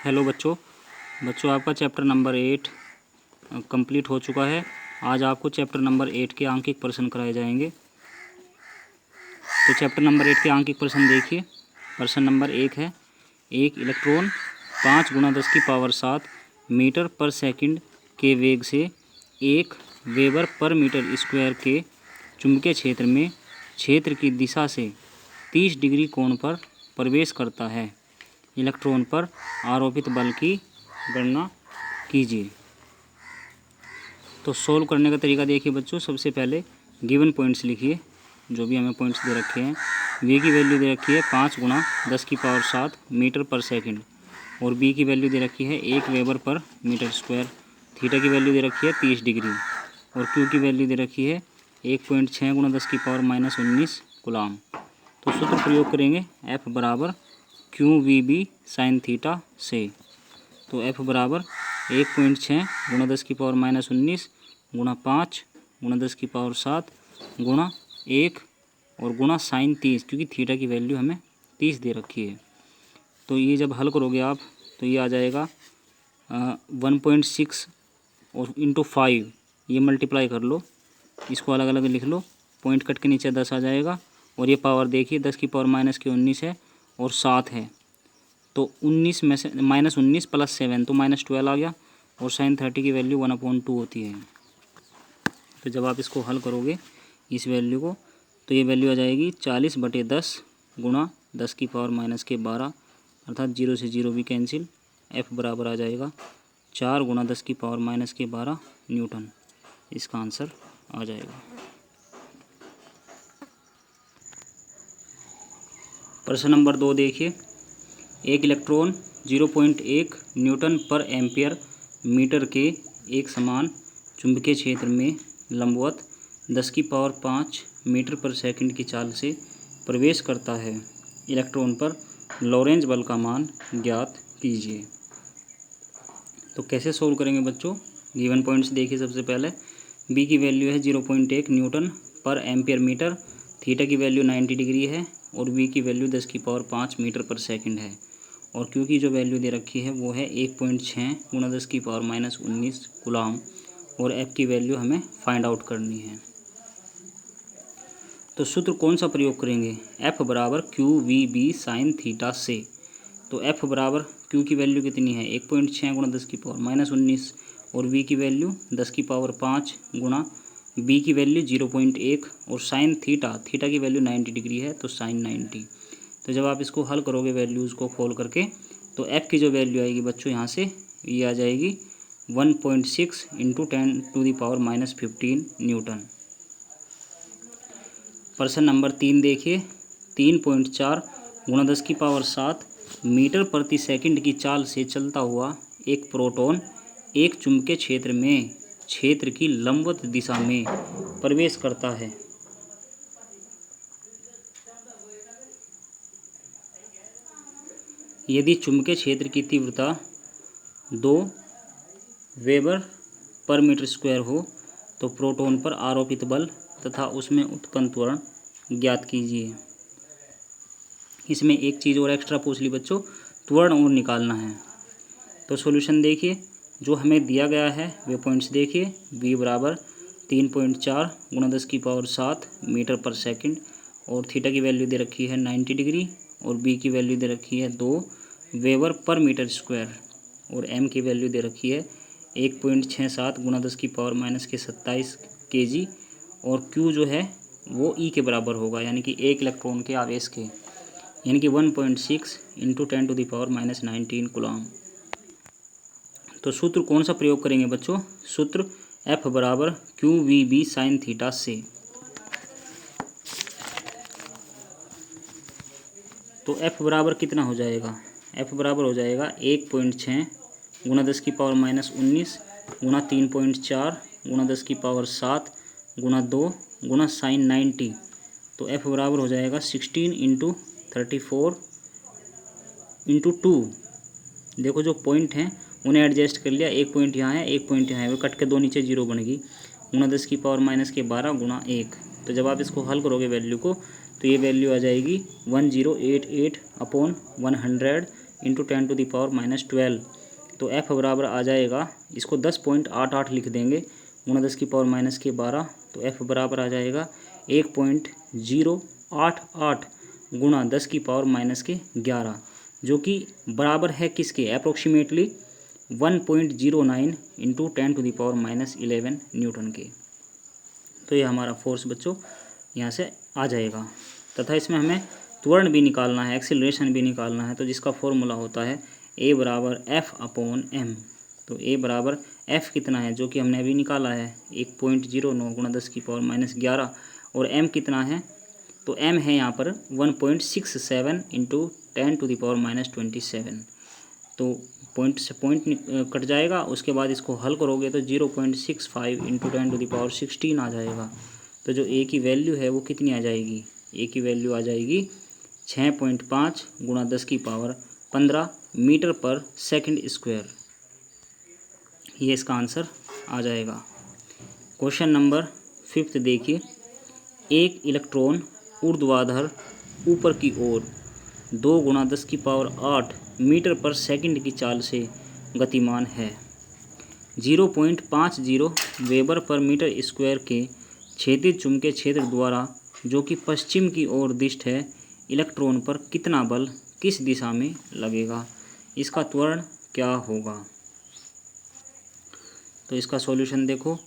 Hello बच्चों आपका chapter number 8 complete हो चुका है। आज आपको चैप्टर नंबर 8 के आंकिक प्रश्न कराए जाएंगे। तो चैप्टर नंबर 8 के आंकिक प्रश्न देखिए। प्रश्न नंबर 1 है, एक इलेक्ट्रॉन 5 × 10⁻7 मीटर पर सेकंड के वेग से 1 वेबर पर मीटर स्क्वायर के चुंबकीय क्षेत्र में क्षेत्र की दिशा से 30 डिग्री कोण पर प्रवेश करता है। इलेक्ट्रॉन पर आरोपित बल की गणना कीजिए। तो सोल्व करने का तरीका देखिए बच्चों। सबसे पहले गिवन पॉइंट्स लिखिए, जो भी हमें पॉइंट्स दे रखे हैं। वी की वैल्यू दे रखी है 5 × 10⁻7 मीटर पर सेकंड और बी की वैल्यू दे रखी है 1 weber per metre square. Theta की वैल्यू दे रखी है 30 डिग्री और क्यू की वैल्यू दे रखी है 1.6 × 10⁻−19 कूलाम। तो सूत्र प्रयोग करेंगे F बराबर QVB साइन थीटा से। तो F बराबर 1.6 × 10⁻−19 गुणा 5 × 10⁻7 गुणा 1 और गुणा साइन 30, क्योंकि थीटा की वैल्यू हमें 30 दे रखी है। तो ये जब हल करोगे आप तो ये आ जाएगा 1.6 और इंटू 5, ये मल्टीप्लाई कर लो, इसको अलग अलग लिख लो। पॉइंट कट के नीचे 10 आ जाएगा और ये पावर देखिए 10⁻−19 है और 7 है। तो 19 में से -19 + 7 तो -12 आ गया और साइन 30 की वैल्यू 1/2 होती है। तो जब आप इसको हल करोगे इस वैल्यू को तो ये वैल्यू आ जाएगी 40/10 गुणा 10⁻−12 अर्थात 0 से 0 भी कैंसिल। F बराबर आ जाएगा 4 × 10⁻−12 न्यूटन। इसका आंसर आ जाएगा। प्रश्न नंबर 2 देखिए। एक इलेक्ट्रॉन 0.1 न्यूटन पर एम्पियर मीटर के एक समान चुंबकीय क्षेत्र में लंबवत 10⁵ मीटर पर सेकंड की चाल से प्रवेश करता है। इलेक्ट्रॉन पर लॉरेंज बल का मान ज्ञात कीजिए। तो कैसे सोल्व करेंगे बच्चों? गिवन पॉइंट्स देखिए। सबसे पहले बी की वैल्यू है 0.1 न्यूटन पर एम्पियर मीटर, थीटा की वैल्यू 90 डिग्री है और वी की वैल्यू 10⁵ मीटर पर सेकंड है और क्यू की जो वैल्यू दे रखी है वो है 1.6 × 10⁻−19 कूलाम और एफ की वैल्यू हमें फाइंड आउट करनी है। तो सूत्र कौन सा प्रयोग करेंगे? F बराबर QVB साइन थीटा से। तो F बराबर Q की वैल्यू कितनी है 1.6 × 10⁻−19 और V की वैल्यू 10⁵ गुणा B की वैल्यू 0.1 और साइन थीटा की वैल्यू 90 डिग्री है तो साइन 90। तो जब आप इसको हल करोगे वैल्यूज़ को खोल करके तो F की जो वैल्यू आएगी बच्चों यहाँ से ये आ जाएगी 1.6 × 10⁻−15 न्यूटन। प्रश्न नंबर 3 देखिए। 3.4 × 10⁻7 मीटर प्रति सेकंड की चाल से चलता हुआ एक प्रोटॉन एक चुंबकीय क्षेत्र में क्षेत्र की लंबवत दिशा में प्रवेश करता है। यदि चुंबकीय क्षेत्र की तीव्रता 2 वेबर पर मीटर स्क्वायर हो तो प्रोटॉन पर आरोपित बल तथा उसमें उत्पन्न त्वरण ज्ञात कीजिए। इसमें एक चीज़ और एक्स्ट्रा पूछ ली बच्चों, त्वरण और निकालना है। तो सॉल्यूशन देखिए, जो हमें दिया गया है वे पॉइंट्स देखिए। v बराबर 3.4 × 10⁻7 मीटर पर सेकंड और थीटा की वैल्यू दे रखी है 90 डिग्री और b की वैल्यू दे रखी है 2 वेबर पर मीटर स्क्वायर और m की वैल्यू दे रखी है 1.67 × 10⁻27 kg और q जो है वो e के बराबर होगा, यानी कि एक इलेक्ट्रॉन के आवेश के, यानी कि 1.6 × 10⁻−19 कूलाम। तो सूत्र कौन सा प्रयोग करेंगे बच्चों? सूत्र F बराबर QVB साइन थीटा से। तो F बराबर कितना हो जाएगा? F बराबर हो जाएगा 1.6 × 10⁻−19 गुणा 3.4 × 10⁻7 गुणा 2 गुणा साइन 90। तो F बराबर हो जाएगा 16 × 34 × 2। देखो जो पॉइंट हैं उन्हें एडजस्ट कर लिया, एक पॉइंट यहाँ है एक पॉइंट यहाँ है, वो कट के दो नीचे 0 बन गई, गुणा 10⁻12 गुणा 1। तो जब आप इसको हल करोगे वैल्यू को तो ये वैल्यू आ जाएगी 1088/100 इंटू 10⁻⁻12। तो F बराबर आ जाएगा, इसको 10.88 लिख देंगे, गुणा 10⁻⁻12। तो F बराबर आ जाएगा 1.088 गुणा 10⁻⁻11, जो कि बराबर है किसके, अप्रोक्सीमेटली 1.09 इंटू 10⁻⁻11 न्यूटन के। तो ये हमारा फोर्स बच्चों यहाँ से आ जाएगा। तथा इसमें हमें त्वरण भी निकालना है, एक्सीलरेशन भी निकालना है, तो जिसका फॉर्मूला होता है A बराबर F/m। तो A बराबर F कितना है, जो कि हमने अभी निकाला है 1.09 गुणा 10⁻⁻11, और M कितना है, तो M है यहाँ पर 1.67 इंटू 10⁻⁻27। तो पॉइंट से पॉइंट कट जाएगा, उसके बाद इसको हल करोगे तो 0.65 इंटू 10⁻16 आ जाएगा। तो जो A की वैल्यू है वो कितनी आ जाएगी, A की वैल्यू आ जाएगी 6.5 गुणा 10⁻15 मीटर पर सेकंड स्क्वायर। ये इसका आंसर आ जाएगा। क्वेश्चन नंबर 5 देखिए, एक इलेक्ट्रॉन ऊर्ध्वाधर ऊपर की ओर 2 गुणा 10⁸ मीटर पर सेकंड की चाल से गतिमान है। 0.50 वेबर पर मीटर स्क्वायर के क्षैतिज चुंबकीय क्षेत्र द्वारा, जो कि पश्चिम की ओर दिष्ट है, इलेक्ट्रॉन पर कितना बल किस दिशा में लगेगा, इसका त्वरण क्या होगा। तो इसका सॉल्यूशन देखो,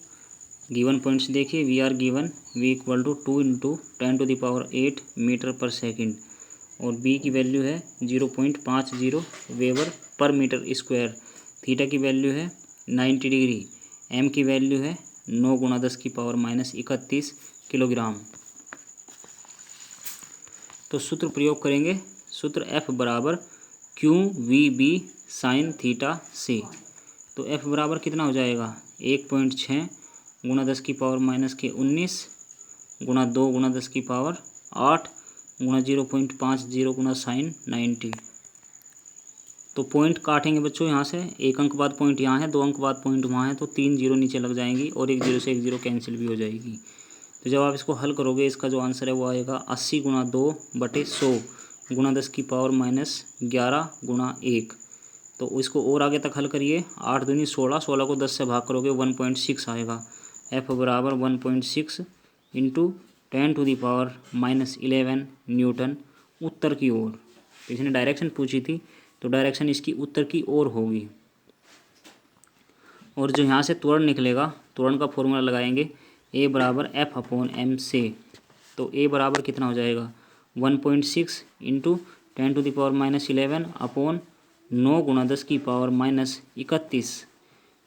गिवन पॉइंट्स देखिए, we are given v equal to 2 into 10⁸ metre per second, और b की वैल्यू है 0.50 weber per metre square, theta की वैल्यू है 90 डिग्री, m की वैल्यू है 9 गुणा 10⁻31 किलोग्राम। तो सूत्र प्रयोग करेंगे, सूत्र F बराबर QVB साइन थीटा से। तो F बराबर कितना हो जाएगा, 1.6 गुणा 10⁻⁻19 गुणा 2 गुणा 10⁸8 गुणा 0.50 गुणा साइन 90। तो पॉइंट काटेंगे बच्चों यहाँ से, 1 अंक बाद पॉइंट यहाँ है, 2 अंक बाद पॉइंट वहाँ है, तो 3 जीरो नीचे लग जाएंगी और 1 जीरो से 1 जीरो कैंसिल भी हो जाएगी। तो जब आप इसको हल करोगे, इसका जो आंसर है वो आएगा 80 गुणा 2/100 गुणा 10⁻11 गुणा 1। तो इसको और आगे तक हल करिए, 8 दूनी 16, 16 को 10 से भाग करोगे 1.6 आएगा। F बराबर 1.6 इंटू 10⁻11 न्यूटन उत्तर की ओर। तो इसने डायरेक्शन पूछी थी, तो डायरेक्शन इसकी उत्तर की ओर होगी। और जो यहाँ से त्वरण निकलेगा, त्वरण का फॉर्मूला लगाएंगे, A बराबर F/m से। तो A बराबर कितना हो जाएगा, 1.6 इंटू 10⁻11 अपॉन 9 गुणा 10⁻31।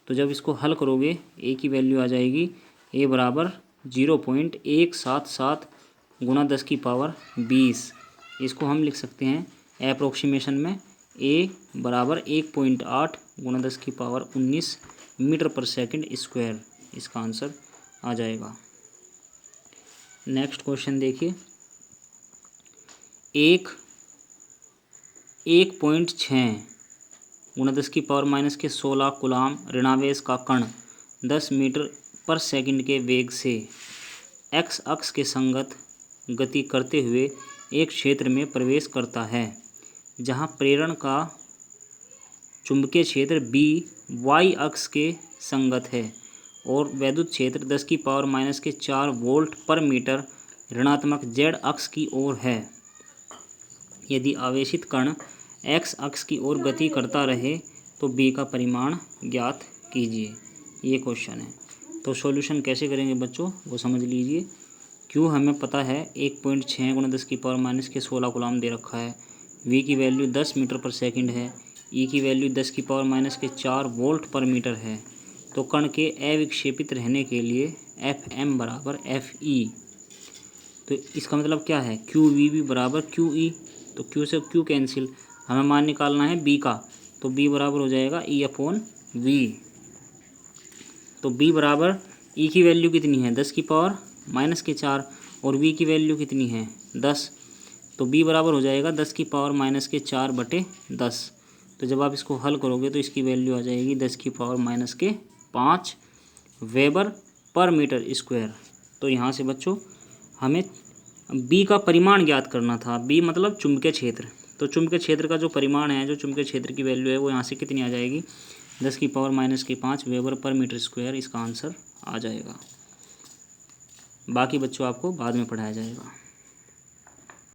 तो जब इसको हल करोगे, A की वैल्यू आ जाएगी, A बराबर 0.177 गुणा 10⁻20। इसको हम लिख सकते हैं अप्रोक्सीमेशन में, A बराबर 1.8 गुणा 10⁻19 मीटर पर सेकंड स्क्वायर, इसका आंसर आ जाएगा। नेक्स्ट क्वेश्चन देखिए, 1.6 गुणा 10⁻⁻16 कूलाम ऋणावेश का कण 10 मीटर पर सेकंड के वेग से x अक्ष के संगत गति करते हुए एक क्षेत्र में प्रवेश करता है, जहां प्रेरण का चुंबकीय क्षेत्र B y अक्ष के संगत है और वैद्युत क्षेत्र 10⁻⁻4 वोल्ट पर मीटर ऋणात्मक z अक्ष की ओर है। यदि आवेशित कण x अक्ष की ओर गति करता रहे तो B का परिमाण ज्ञात कीजिए। ये क्वेश्चन है। तो सॉल्यूशन कैसे करेंगे बच्चों, वो समझ लीजिए। Q हमें पता है 1.6 गुणा 10⁻⁻16 कूलाम दे रखा है, V की वैल्यू 10 मीटर पर सेकंड है, E की वैल्यू 10⁻⁻4 वोल्ट पर मीटर है। तो कण के अविक्षेपित रहने के लिए Fm बराबर Fe। तो इसका मतलब क्या है, QVB बराबर QE। तो Q से Q कैंसिल, हमें मान निकालना है B का, तो B बराबर हो जाएगा E/V। तो B बराबर E की वैल्यू कितनी है, 10⁻⁻4 और V की वैल्यू कितनी है, 10। तो B बराबर हो जाएगा 10⁻⁻4/10। तो जब आप इसको हल करोगे तो इसकी वैल्यू आ जाएगी 10⁻⁻5 वेबर पर मीटर स्क्वायर। तो यहाँ से बच्चों हमें B का परिमाण ज्ञात करना था, B मतलब चुंबकीय क्षेत्र। तो चुंबकीय क्षेत्र का जो परिमाण है, जो चुंबकीय क्षेत्र की वैल्यू है वो यहाँ से कितनी आ जाएगी, 10⁻⁻5 वेबर पर मीटर स्क्वायर इसका आंसर आ जाएगा। बाकी बच्चों आपको बाद में पढ़ाया जाएगा।